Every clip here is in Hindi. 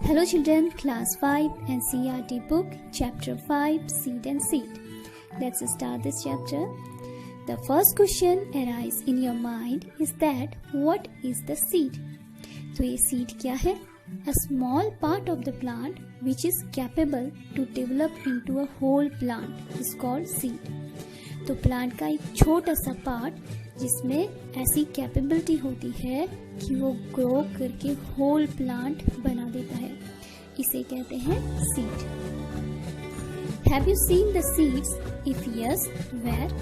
Hello children, class 5 NCERT book, chapter 5, seed and seed. Let's start this chapter. The first question arises in your mind is that what is the seed? तो ये seed क्या है? A small part of the plant which is capable to develop into a whole plant is called seed. तो प्लांट का एक छोटा सा पार्ट जिसमें ऐसी कैपेबिलिटी होती है कि वो ग्रो करके होल प्लांट बना देता है, इसे कहते हैं seed. Have you seen the seeds? If yes, where?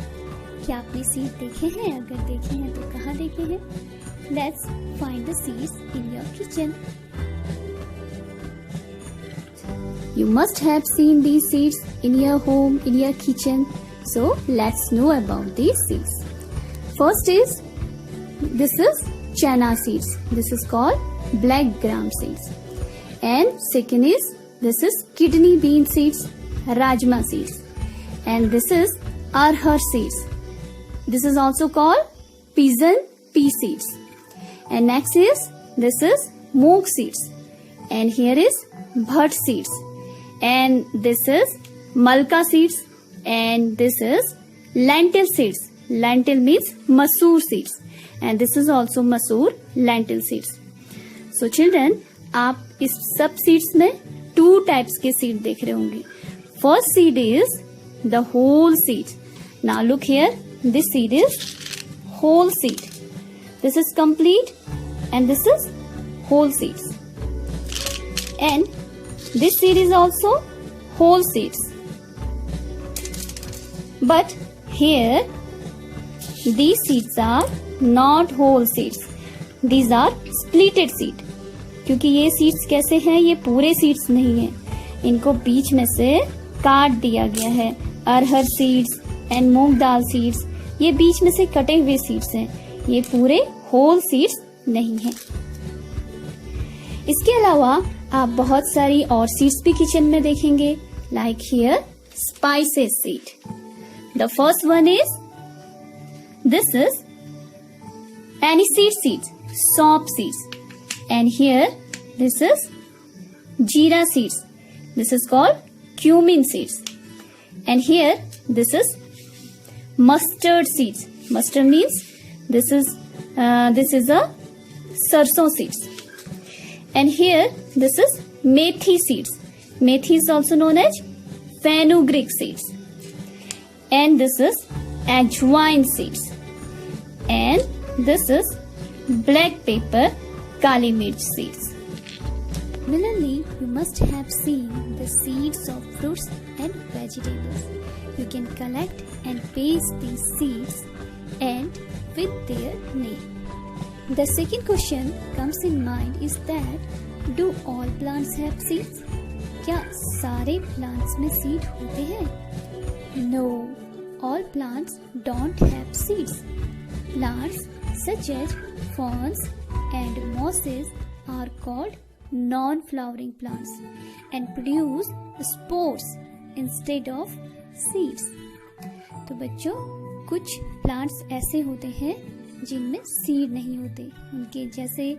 क्या आपने सीड देखे हैं? अगर देखे हैं तो कहाँ देखे हैं? Let's find the seeds in your kitchen. You must have seen these seeds in your home, in your kitchen. So let's know about these seeds. First is, this is chana seeds. This is called black gram seeds. And second is, this is kidney bean seeds, rajma seeds. And this is arhar seeds. This is also called pigeon pea seeds. And next is, this is moong seeds. And here is bhat seeds. And this is malka seeds. And this is lentil seeds. Lentil means masoor seeds. And this is also masoor lentil seeds. So children, आप इस सब सीड्स में 2 टाइप्स के सीड देख रहे होंगे. First seed is the whole seed. Now look here, this seed is whole seed. This is complete and this is whole seeds. And this seed is also whole seeds. But here these seeds are not whole seeds. These are splitted seed. क्योंकि ये सीड्स कैसे हैं? ये पूरे सीड्स नहीं हैं. इनको बीच में से काट दिया गया है. अरहर सीड्स एंड मूंग दाल सीड्स, ये बीच में से कटे हुए सीड्स हैं. ये पूरे होल सीड्स नहीं हैं. इसके अलावा आप बहुत सारी और सीड्स भी किचन में देखेंगे. Like here spices seed. The first one is, this is aniseed seeds, sop seeds. And here this is jeera seeds. This is called cumin seeds. And here this is mustard seeds. Mustard means this is a sarson seeds. And here this is methi seeds. Methi is also known as fenugreek seeds. And this is ajwain seeds. And this is black pepper kali mirch seeds. Similarly, you must have seen the seeds of fruits and vegetables. You can collect and paste these seeds and with their name. The second question comes in mind is that, do all plants have seeds? क्या सारे plants में seed होते हैं? No, all plants don't have seeds. Plants such as ferns and mosses are called non-flowering plants and produce spores instead of seeds. तो बच्चों, कुछ प्लांट्स ऐसे होते हैं जिनमें सीड नहीं होते, उनके जैसे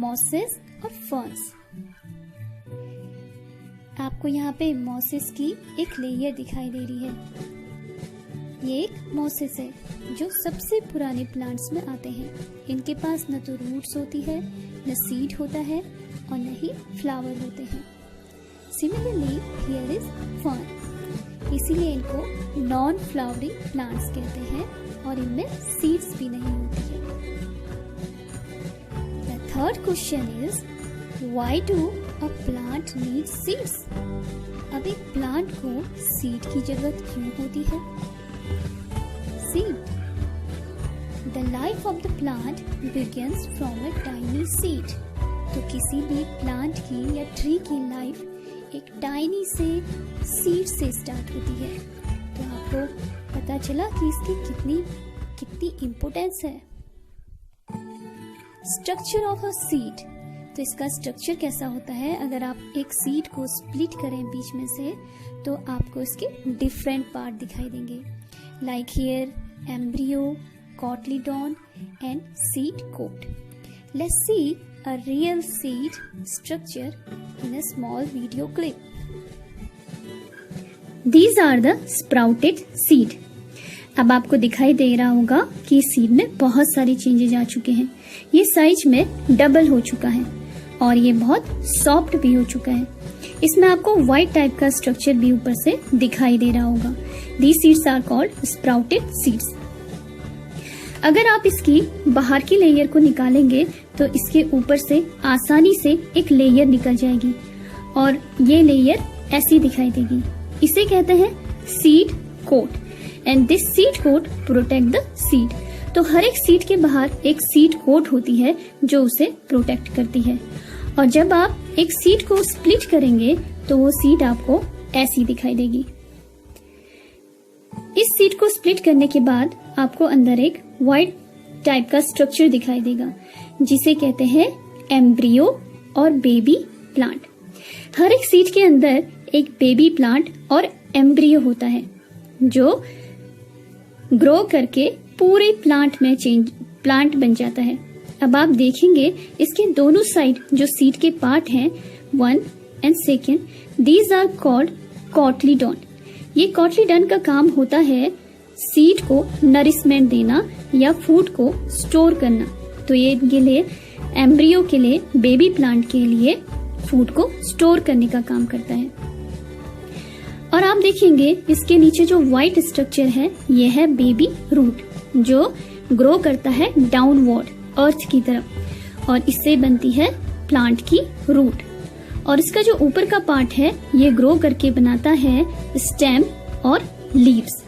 मॉसेस और फर्न्स. आपको यहाँ पे मॉसेस की एक लेयर दिखाई दे रही है. ये एक मॉसेस है जो सबसे पुराने प्लांट्स में आते हैं. इनके पास न तो रूट्स होती है, न सीड होता है और न ही फ्लावर होते हैं. Similarly here is fern. इसीलिए इनको नॉन फ्लावरिंग प्लांट्स कहते हैं और इनमें सीड्स भी नहीं होती है. The third question is, why do a plant need seeds? अब एक प्लांट को सीड की जरूरत क्यों होती है? Seed. The life of the plant begins from a tiny seed. तो किसी भी प्लांट की या ट्री की लाइफ एक टाइनी से सीड से स्टार्ट होती है. तो आपको पता चला कि इसकी कितनी इम्पोर्टेंस है. Structure of a seed. तो इसका स्ट्रक्चर कैसा होता है? अगर आप एक सीड को स्प्लिट करें बीच में से तो आपको इसके डिफरेंट पार्ट दिखाई देंगे. Like here, embryo, cotyledon and seed coat. Let's see a real seed structure in a small video clip. These are the sprouted seed. अब आपको दिखाई दे रहा होगा कि सीड में बहुत सारी चेंजेस आ चुके हैं। ये साइज में डबल हो चुका है और ये बहुत सॉफ्ट भी हो चुका है। इसमें आपको व्हाइट टाइप का स्ट्रक्चर भी ऊपर से दिखाई दे रहा होगा। These seeds are called sprouted seeds. अगर आप इसकी बाहर की लेयर को निकालेंगे तो इसके ऊपर से आसानी से एक लेयर निकल जाएगी और ये लेयर ऐसी दिखाई देगी। इसे कहते हैं seed coat and this seed coat protect the seed. तो हर एक सीड के बाहर एक सीड कोट होती है जो उसे प्रोटेक्ट करती है और जब आप एक सीड को स्प्लिट करेंगे तो वो सीड आपको ऐसी दिखाई देगी। इस सीड को स्प्लिट करने के बाद आपको अंदर एक व्हाइट टाइप का स्ट्रक्चर दिखाई देगा जिसे कहते हैं एम्ब्रियो और बेबी प्लांट। हर एक सीड के अंदर एक बेबी प्लांट और एम्ब्रियो होता है जो ग्रो करके पूरे प्लांट बन जाता है। अब आप देखेंगे इसके दोनों साइड जो सीड के पार्ट हैं 1 and 2 these are called cotyledon. ये कॉटलीडॉन का काम होता है सीड को नरिशमेंट देना या फूड को स्टोर करना। तो ये इनके लिए एम्ब्रियो के लिए बेबी प्लांट के लिए फूड को स्टोर करने का काम करता है। और आप देखेंगे इसके नीचे जो व्हाइट स्ट्रक्चर है ये है बेबी रूट जो ग्रो करता है डाउनवर्ड अर्थ की तरफ और इससे बनती है प्लांट की रूट। और इसका जो ऊपर का पार्ट है ये ग्रो करके बनाता है स्टेम और leaves.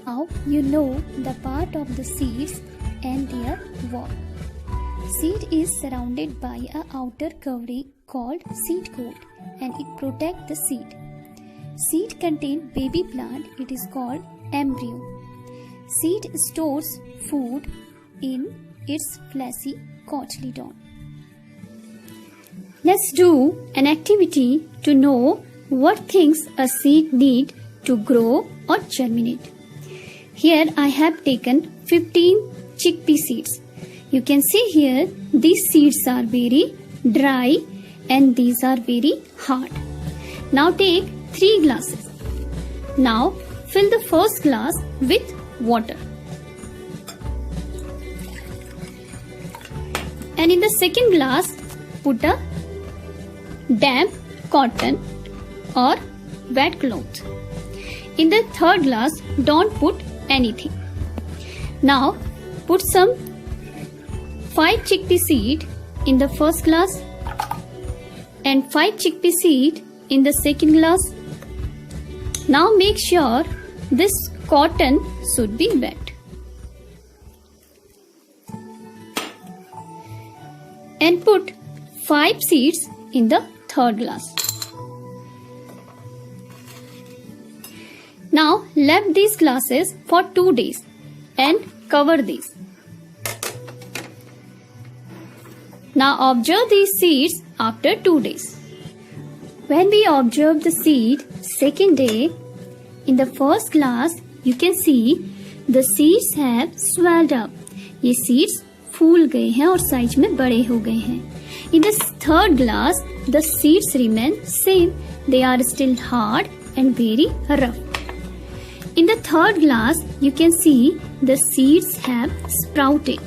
Now you know the part of the seeds and their work. Seed is surrounded by a outer covering called seed coat and it protects the seed. Seed contain baby plant, it is called embryo. Seed stores food in its fleshy cotyledon. Let's do an activity to know what things a seed need to grow or germinate. Here I have taken 15 chickpea seeds. You can see here these seeds are very dry and these are very hard. Now take 3 glasses. Now fill the first glass with water. And in the second glass put a damp cotton or wet cloth. In the third glass don't put anything. Now put some 5 chickpea seed in the first glass and 5 chickpea seed in the second glass. Now make sure this cotton should be wet. And put 5 seeds in the third glass. Now left these glasses for 2 days and cover these. Now observe these seeds after 2 days. When we observe the seed second day, in the first glass you can see the seeds have swelled up. ये seeds फूल गए हैं और साइज में बड़े हो गए हैं। In the third glass the seeds remain same. They are still hard and very rough. In the third glass you can see the seeds have sprouted.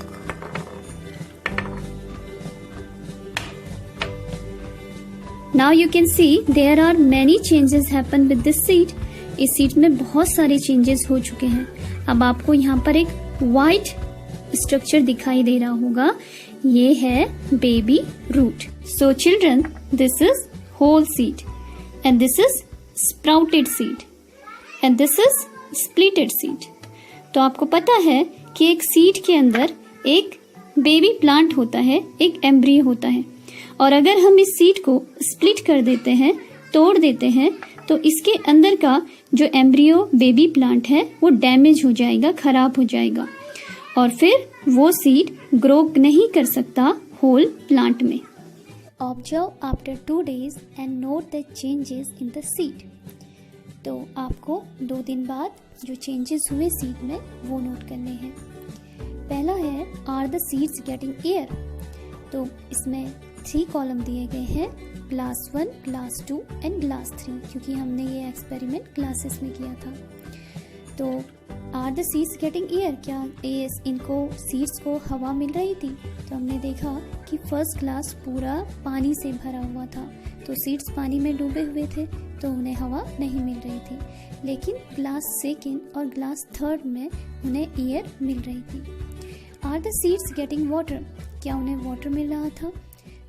Now you can see there are many changes happen with this seed. इस सीड में बहुत सारे चेंजेस हो चुके हैं। अब आपको यहाँ पर एक व्हाइट स्ट्रक्चर दिखाई दे रहा होगा, ये है baby root. So children, this is whole seed and this is sprouted seed and this is splitted seed. तो आपको पता है कि एक सीड के अंदर एक बेबी प्लांट होता है, एक एम्ब्रियो होता है, और अगर हम इस सीड को स्प्लिट कर देते हैं, तोड़ देते हैं, तो इसके अंदर का जो एम्ब्रियो बेबी प्लांट है वो डैमेज हो जाएगा, खराब हो जाएगा और फिर वो सीड ग्रो नहीं कर सकता होल प्लांट में। Observe after 2 days and note the changes in the seed. तो आपको 2 दिन बाद जो चेंजेस हुए सीड में वो नोट करने हैं। पहला है, are the seeds getting air? तो इसमें 3 कॉलम दिए गए हैं, क्लास 1, क्लास 2 एंड क्लास 3, क्योंकि हमने ये एक्सपेरिमेंट क्लासेस में किया था। तो are the seeds getting air, क्या इनको सीड्स को हवा मिल रही थी? तो हमने देखा कि फर्स्ट क्लास पूरा पानी से भरा हुआ था, तो सीड्स पानी में डूबे हुए थे, तो उन्हें हवा नहीं मिल रही थी। लेकिन ग्लास 2 और ग्लास 3 में उन्हें एयर मिल रही थी। Are the seeds getting water, क्या उन्हें वाटर मिल रहा था?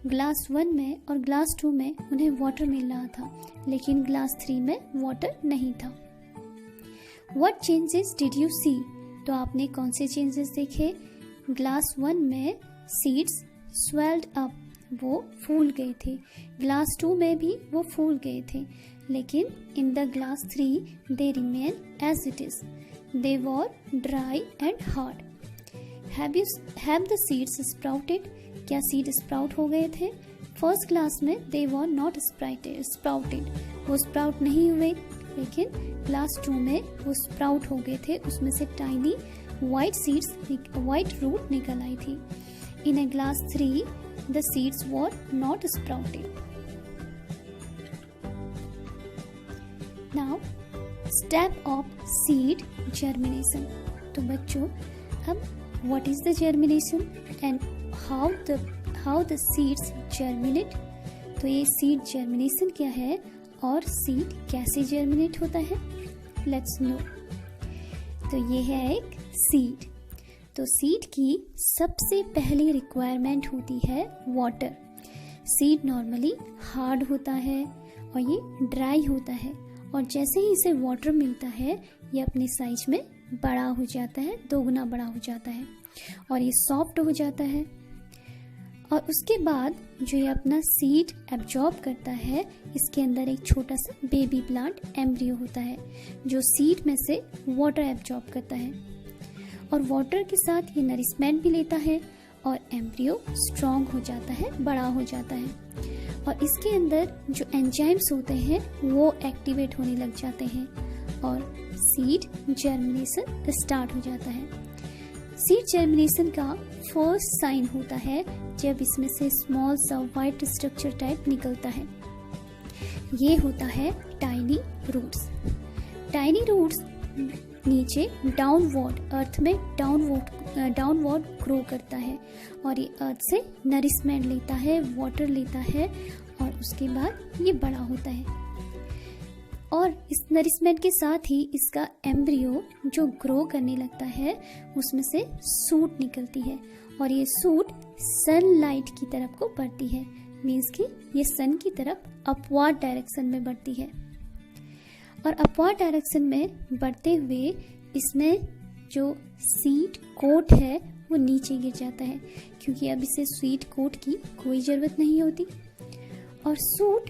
ग्लास 1 में और ग्लास 2 में उन्हें वाटर मिल रहा था, लेकिन ग्लास 3 में वाटर नहीं था। What changes did you see? तो आपने कौन से चेंजेस देखे? ग्लास 1 में सीड्स swelled up, वो फूल गए थे। ग्लास 2 में भी वो फूल गए थे, लेकिन in the glass 3 they remain as it is, they were dry and hard. Have the seeds sprouted, क्या सीड स्प्राउट हो गए थे? फर्स्ट क्लास में दे वर नॉट स्प्राउटेड, वो स्प्राउट नहीं हुए, लेकिन क्लास 2 में वो स्प्राउट हो गए थे, उसमें से टाइनी वाइट रूट निकल आई थी। इन a glass 3 the seeds were not sprouted. Now step of seed germination. तो बच्चों अब what is the germination and how the seeds germinate? तो ये seed germination क्या है और seed कैसे germinate होता है? Let's know. तो ये है एक seed. तो सीड की सबसे पहली रिक्वायरमेंट होती है वाटर। सीड नॉर्मली हार्ड होता है और ये ड्राई होता है, और जैसे ही इसे वाटर मिलता है ये अपने साइज में बड़ा हो जाता है, 2 गुना बड़ा हो जाता है और ये सॉफ्ट हो जाता है। और उसके बाद जो ये अपना सीड एब्जॉर्ब करता है, इसके अंदर एक छोटा सा बेबी प्लांट एम्ब्रियो होता है जो सीड में से वाटर एब्जॉर्ब करता है, और वाटर के साथ ये नरिशमेंट भी लेता है और एम्ब्रियो स्ट्रॉन्ग हो जाता है, बड़ा हो जाता है, और इसके अंदर जो एंजाइम्स होते हैं वो एक्टिवेट होने लग जाते हैं और सीड जर्मिनेशन स्टार्ट हो जाता है। सीड जर्मिनेशन का फर्स्ट साइन होता है जब इसमें से स्मॉल सा वाइट स्ट्रक्चर टाइप निकलता है, ये होता है टाइनी रूट्स। टाइनी रूट्स नीचे डाउनवर्ड, अर्थ में डाउनवर्ड ग्रो करता है और ये अर्थ से नरिशमेंट लेता है, वाटर लेता है, और उसके बाद ये बड़ा होता है। और इस नरिशमेंट के साथ ही इसका एम्ब्रियो जो ग्रो करने लगता है उसमें से सूट निकलती है, और ये सूट सनलाइट की तरफ को बढ़ती है, मीन्स कि ये सन की तरफ अपवार्ड डायरेक्शन में बढ़ती है, और अपवार्ड डायरेक्शन में बढ़ते हुए इसमें जो सीड कोट है वो नीचे गिर जाता है, क्योंकि अब इसे सीड कोट की कोई ज़रूरत नहीं होती, और सूट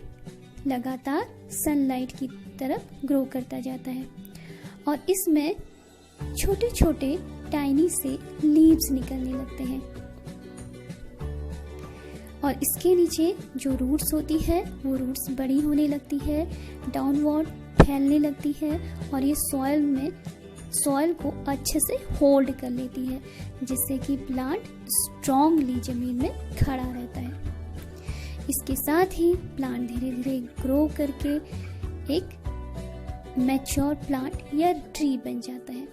लगातार सनलाइट की तरफ ग्रो करता जाता है, और इसमें छोटे छोटे टाइनी से लीव्स निकलने लगते हैं, और इसके नीचे जो रूट्स होती है वो रूट्स बड़ी होने लगती है, डाउनवर्ड फैलने लगती है, और ये सॉइल को अच्छे से होल्ड कर लेती है, जिससे कि प्लांट स्ट्रॉन्गली जमीन में खड़ा रहता है। इसके साथ ही प्लांट धीरे धीरे ग्रो करके एक मैच्योर प्लांट या ट्री बन जाता है।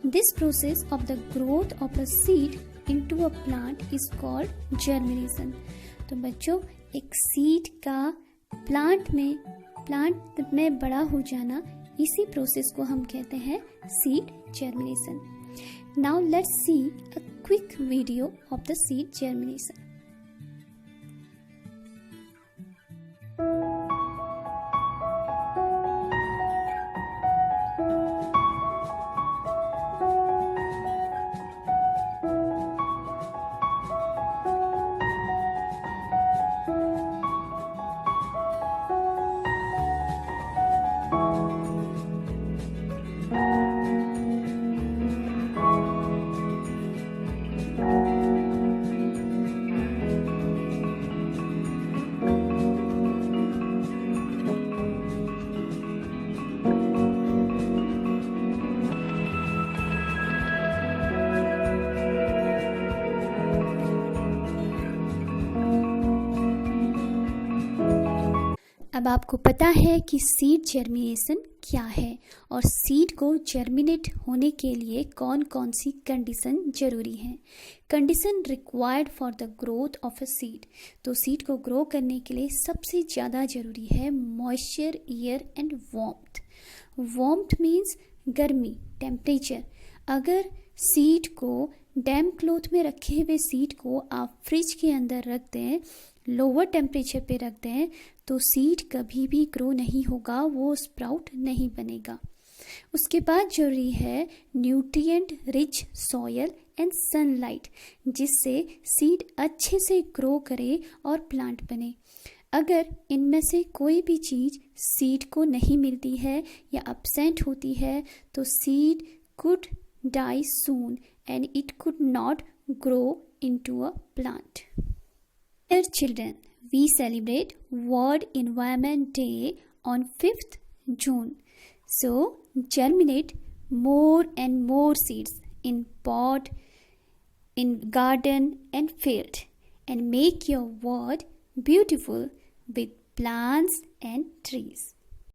This process of the growth of a seed into a plant is called germination. तो बच्चों, एक सीड का प्लांट में बड़ा हो जाना, इसी प्रोसेस को हम कहते हैं seed germination. Now let's see a quick video of the seed germination. अब आपको पता है कि सीड जर्मिनेशन क्या है और सीड को जर्मिनेट होने के लिए कौन कौन सी कंडीशन जरूरी है। Condition required for the growth of a seed, तो सीड को ग्रो करने के लिए सबसे ज़्यादा जरूरी है moisture, air and warmth. Warmth means गर्मी, टेम्परेचर। अगर सीड को डैम्प क्लॉथ में रखे हुए सीड को आप फ्रिज के अंदर रख दें, लोअर टेम्परेचर पे रख दें, तो सीड कभी भी ग्रो नहीं होगा, वो स्प्राउट नहीं बनेगा। उसके बाद जरूरी है nutrient rich soil and sunlight, जिससे सीड अच्छे से ग्रो करे और प्लांट बने। अगर इनमें से कोई भी चीज़ सीड को नहीं मिलती है या absent होती है, तो seed could die soon and it could not grow into a plant. Dear children, we celebrate World Environment Day on 5th June. So, germinate more and more seeds in pot, in garden and field, and make your world beautiful with plants and trees.